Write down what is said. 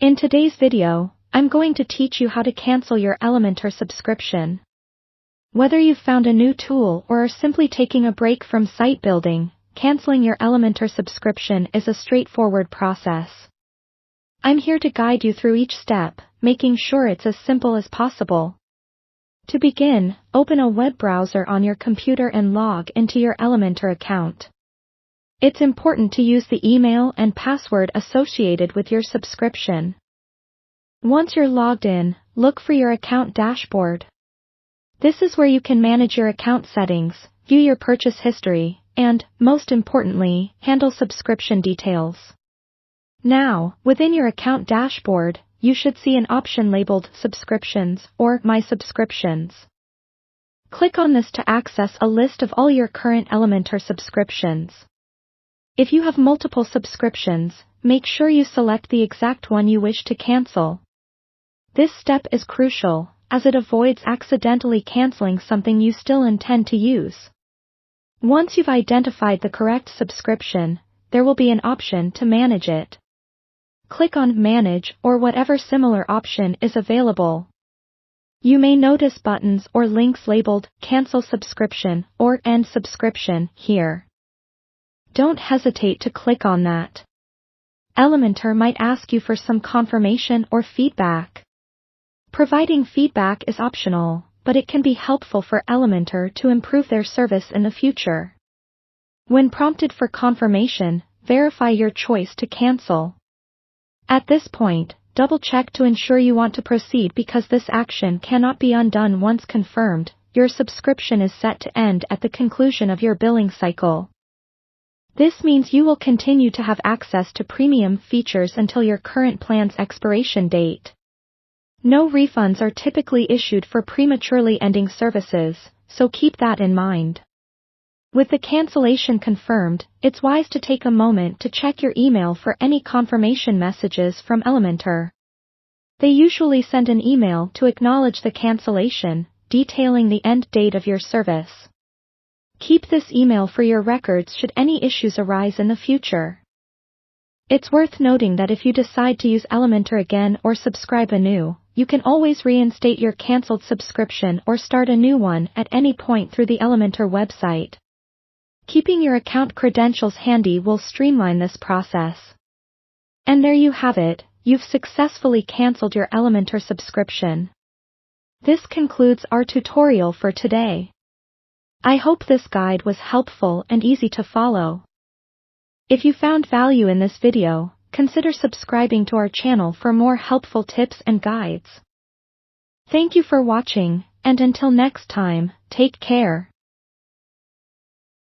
In today's video, I'm going to teach you how to cancel your Elementor subscription. Whether you've found a new tool or are simply taking a break from site building, canceling your Elementor subscription is a straightforward process. I'm here to guide you through each step, making sure it's as simple as possible. To begin, open a web browser on your computer and log into your Elementor account. It's important to use the email and password associated with your subscription. Once you're logged in, look for your account dashboard. This is where you can manage your account settings, view your purchase history, and, most importantly, handle subscription details. Now, within your account dashboard, you should see an option labeled Subscriptions or My Subscriptions. Click on this to access a list of all your current Elementor subscriptions. If you have multiple subscriptions, make sure you select the exact one you wish to cancel. This step is crucial, as it avoids accidentally canceling something you still intend to use. Once you've identified the correct subscription, there will be an option to manage it. Click on Manage or whatever similar option is available. You may notice buttons or links labeled Cancel Subscription or End Subscription here. Don't hesitate to click on that. Elementor might ask you for some confirmation or feedback. Providing feedback is optional, but it can be helpful for Elementor to improve their service in the future. When prompted for confirmation, verify your choice to cancel. At this point, double-check to ensure you want to proceed because this action cannot be undone once confirmed. Your subscription is set to end at the conclusion of your billing cycle. This means you will continue to have access to premium features until your current plan's expiration date. No refunds are typically issued for prematurely ending services, so keep that in mind. With the cancellation confirmed, it's wise to take a moment to check your email for any confirmation messages from Elementor. They usually send an email to acknowledge the cancellation, detailing the end date of your service. Keep this email for your records should any issues arise in the future. It's worth noting that if you decide to use Elementor again or subscribe anew, you can always reinstate your cancelled subscription or start a new one at any point through the Elementor website. Keeping your account credentials handy will streamline this process. And there you have it, you've successfully cancelled your Elementor subscription. This concludes our tutorial for today. I hope this guide was helpful and easy to follow. If you found value in this video, consider subscribing to our channel for more helpful tips and guides. Thank you for watching, and until next time, take care.